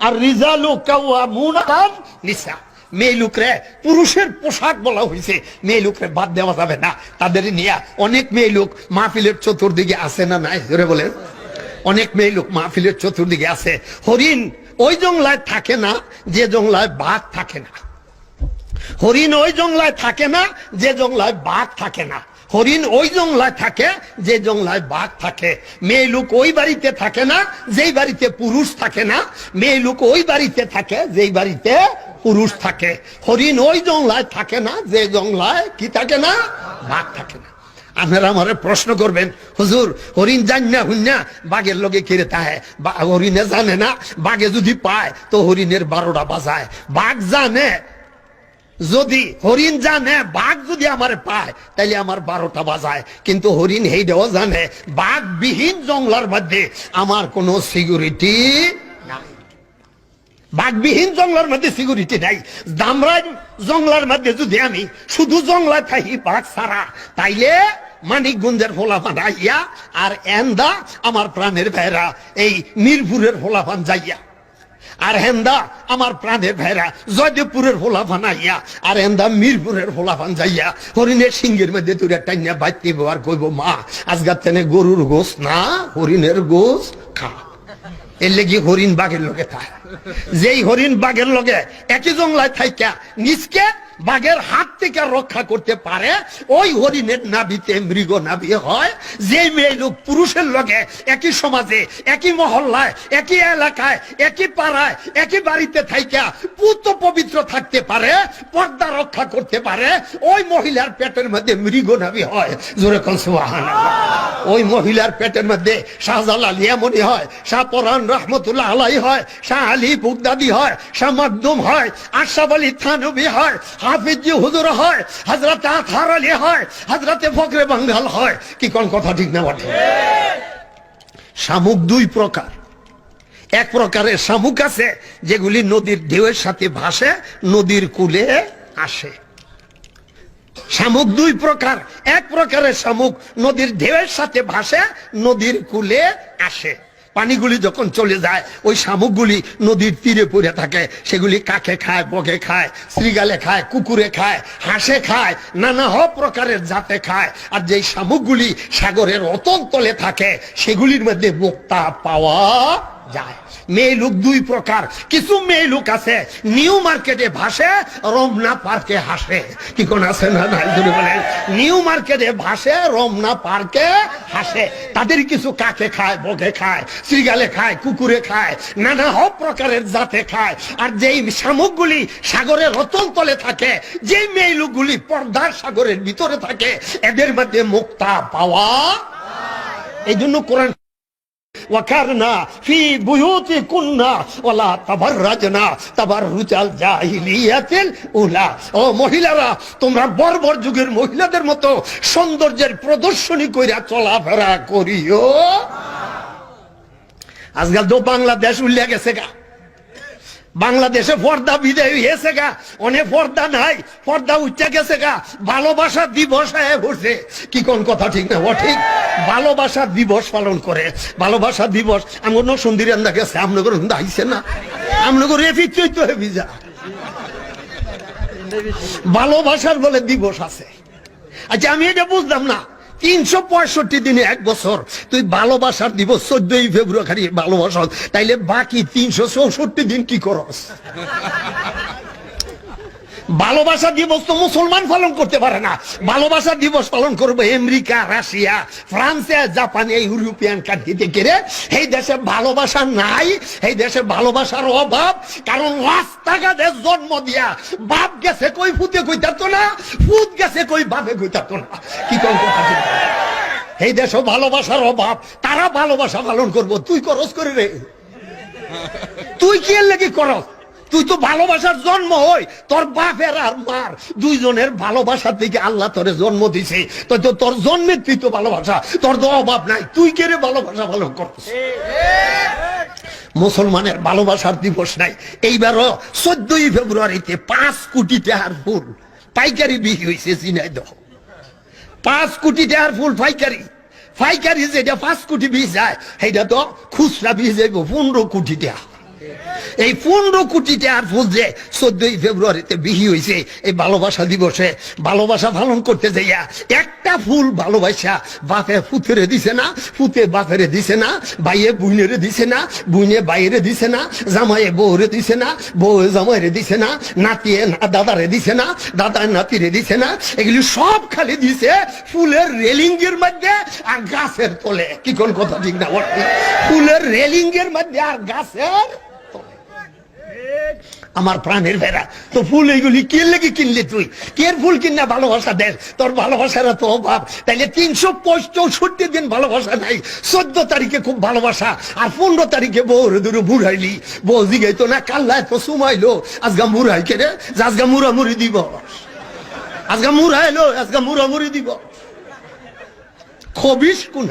আর রিজালু কাওয়ামুনা আলান নিসা, মেয়ে লোকরে পুরুষের পোশাক বলা হয়েছে, মেয়ে লোকরে বাদ দেওয়া যাবে না। তাদের নিয়ে অনেক মেয়ে লোক মাহফিলের চতুর্দিকে আছে না নাই ধরে বলেন, অনেক মেয়ে লোক মাহফিলের চতুর্দিকে আছে। হরিণ ওই জংলায় থাকে না যে জংলায় বাঘ থাকে না, হরিণ ওই জংলায় থাকে না যে জংলায় বাঘ থাকে না, হরিণ ওই জংলায় থাকে যে জংলায় বাঘ থাকে। মেয়ে লোক ওই বাড়িতে থাকে না যেই বাড়িতে পুরুষ থাকে না, মেয়ে লোক ওই বাড়িতে থাকে যেই বাড়িতে পুরুষ থাকে। হরিণ ওই জংলায় থাকে না যে জংলায় কি থাকে না, বাঘ থাকে না। আপনারা আমারে প্রশ্ন করবেন, হুজুর হরিণ জান না হুন্না বাঘের লগে কিরে তাহে, হরিণে জানে না, বাঘে যদি পায় তো হরিণের 12টা বাজায়। বাঘ জানে, যদি হরিণ জানে বাঘ যদি আমার পায় তাইলে আমার 12টা বাজায়, কিন্তু হরিণ হেইটাও জানে বাঘ বিহীন জংলার মধ্যে আমার কোনো সিকিউরিটি নাই, বাঘবিহীন জংলার মধ্যে সিকিউরিটি নাই। দামরাজ জংলার মধ্যে যদি আমি শুধু জংলায় থাকি বাঘ ছাড়া, তাইলে মানিকগঞ্জের ফোলাফান আইয়া আর এন্দা আমার প্রাণের ভাইরা এই মিরপুরের ফোলাফান যাইয়া, আর হেন্দা আমার প্রাণের ভাইরা জয়দেবপুরের ফোলাফান আইয়া, আর হেন্দা মিরপুরের ফোলাফান যাইয়া হরিণের সিংহের মধ্যে তুই টাইনা বাইতে আর কইব মা আজগার তেনে গরুর গোস না হরিণের গোস খা। এর লেগে হরিণ বাঘের লগে থাকে, যেই হরিণ বাঘের লগে একই জংলায় থাইকা নিজকে বাঘের হাত থেকে রক্ষা করতে পারে, ওই হরিণের নাভিতে মৃগ নাভি হয়। যেই মেয়ে লোক পুরুষের লগে একই সমাজে একই মহল্লায় একই এলাকায় একই পাড়ায় একই বাড়িতে থাইকা পুত পবিত্র থাকতে পারে, পর্দা রক্ষা করতে পারে, ওই মহিলার পেটের মধ্যে মৃগ নাভি হয়। জোরে কোন সুবহানাল্লাহ। ওই মহিলার পেটের মধ্যে শাহজালাল ইয়ামনি হয়, শাহ পরান রহমতুল্লাহ আলাই হয়, শাহ আলী বুগদাদি হয়, শাহ মাকদুম হয়, আশরাফ আলী থানভী হয়, হাফিজ হুজুর হয়, হযরত আতহার আলী হয়, হযরতে ফকরে বাঙ্গাল হয়। কি কোন কথা ঠিক না বটে? শামুক দুই প্রকার। এক প্রকারের শামুক আছে যেগুলি নদীর ঢেউয়ের সাথে ভাসে, নদীর কূলে আসে। শামুক দুই প্রকার, এক প্রকারের শামুক নদীর ঢেউয়ের সাথে ভাসে, নদীর কূলে আসে। পানিগুলি যখন চলে যায় ওই শামুকগুলি নদীর তীরে পড়ে থাকে, সেগুলি কাকে খায়, বগে খায়, শ্রীগালে খায়, কুকুরে খায়, হাঁসে খায়, নানা প্রকারের জাতে খায়। আর যেই শামুকগুলি সাগরের অতল তলে থাকে সেগুলির মধ্যে মুক্তা পাওয়া যায়। মেয়ে লোক দুই প্রকার। কিছু মেয়ে লোক আছে নিউ মার্কেটে ভাসে, রমনা পার্কে হাসে। কি কোন আছে না নাই যদি বলেন, নিউ মার্কেটে ভাসে, রমনা পার্কে হাসে। তাদের কিছু কাকে খায়, বগে খায়, শ্রীগালে খায়, কুকুরে খায়, নানা প্রকারের জাতে খায়। আর যেই শামুকগুলি সাগরের অতল তলে থাকে, যেই মেয়ে লোকগুলি পর্দার সাগরের ভিতরে থাকে, এদের মধ্যে মুক্তা পাওয়া। এই জন্য কোরআন ওয়াকারনা ফি বুয়ুতিকুন্না ওয়ালা তাবাররাজনা তাবাররুজাল জাহিলিয়াতিল উলা। ও মহিলারা, তোমরা বর্বর যুগের মহিলাদের মতো সৌন্দর্যের প্রদর্শনী কইরা চলাফেরা করিও। আজকাল তো বাংলাদেশ উল্লে গেছে গা, বাংলাদেশে পর্দা বিদায় হয়েছে গা, অনেক পর্দা নাই, পর্দা উঠে গেছে গা। ভালোবাসা দিবস ঘুরছে। কি কোন কথা ঠিক না? ও ঠিক, ভালোবাসা দিবস পালন করে। ভালোবাসা দিবস আমার নসুন্দির আন্দা গেছে, আপনার আইছে না, আপনার এফিকই তো ভিজা ভালোবাসার বলে দিবস আছে। আচ্ছা আমি এটা বুঝলাম না, 365 দিনে এক বছর তুই ভালোবাসার দিবস 14ই ফেব্রুয়ারি ভালোবাসা, তাইলে বাকি 364 দিন কি করস? ভালোবাসা দিবস তো মুসলমান পালন করতে পারে না। ভালোবাসা দিবস পালন করবে আমেরিকা, রাশিয়া, ফ্রান্সে, জাপানে, ইউরোপিয়ান কান্ট্রিতে গেলে। এই দেশে ভালোবাসা নাই, এই দেশে ভালোবাসার অভাব। কারণ রাস্তাঘাটে জন্ম দিয়া বাপ গেছে কই ফুতে কইতাতো না, ফুত গেছে কই বাপে কইতাতো না। কি কোন কথা ঠিক? এই দেশে ভালোবাসার অভাব। তারা ভালোবাসা পালন করবো, তুই করস করে রে? তুই কি এর লাগি করস? তুই তো ভালোবাসার জন্ম হই, তোর বাপের আর মার দুইজনের ভালোবাসা থেকে আল্লাহ তোরে জন্ম দিছে। তো তোর জন্মের তুই তো ভালোবাসা, তোর তো অভাব নাই, তুই কে রে ভালোবাসা পালন করছিস? মুসলমানের ভালোবাসার দিবস নাই। এইবারও 14ই ফেব্রুয়ারিতে 5 কোটি টাকার ফুল পাইকারি বিক্রি হয়েছে ঝিনাইদহ। 5 কোটি টাকার ফুল পাইকারি। পাইকারি যেটা 5 কোটি বীজ যায়, সেইটা তো খুচরা বীজ যাইব 15 কোটি টাকা। এই 15 কোটি টাকার ফুল যে 14 ফেব্রুয়ারিতে বিহি হয়েছে এই ভালোবাসা দিবসে ভালোবাসা পালন করতে যাইয়া একটা ফুল ভালোবাসা বাপে ফুতেরে দিছে না, ফুতে বাপেরে দিছে না, ভাইয়ে বুইনেরে দিছে না, বুইনে বাইরে দিছে না, জামাইয়ে বউরে দিছে না, বউ জামাইরে দিছে না, নাতিয়ে দাদারে দিছে না, দাদার নাতিরে দিছে না, এগুলি সব খালি দিছে ফুলের রেলিং এর মধ্যে আর গাছের তলে। কি কোন কথা ঠিক না? ফুলের রেলিং এর মধ্যে আর গাছের। আমার প্রাণের ভেড়া, তো ফুল এইগুলি কে লেগে কিনলি তুই? কের ফুল কিনা ভালোবাসা দেশ? তোর ভালোবাসার তো অভাব। তাইলে 365 দিন ভালোবাসা নাই, 14 তারিখে খুব ভালোবাসা, আর 15 তারিখে বউরে দূরে বুড়াইলি। বউ জিগাই তো না কাল্লায় তো সুমাইলো, আজগা মুড়াই কেড়ে, আজগা মুড়ামুড়ি দিব, আজগা মুড়াইলো, আজগা মুড়ামুড়ি দিব। খবিস কোন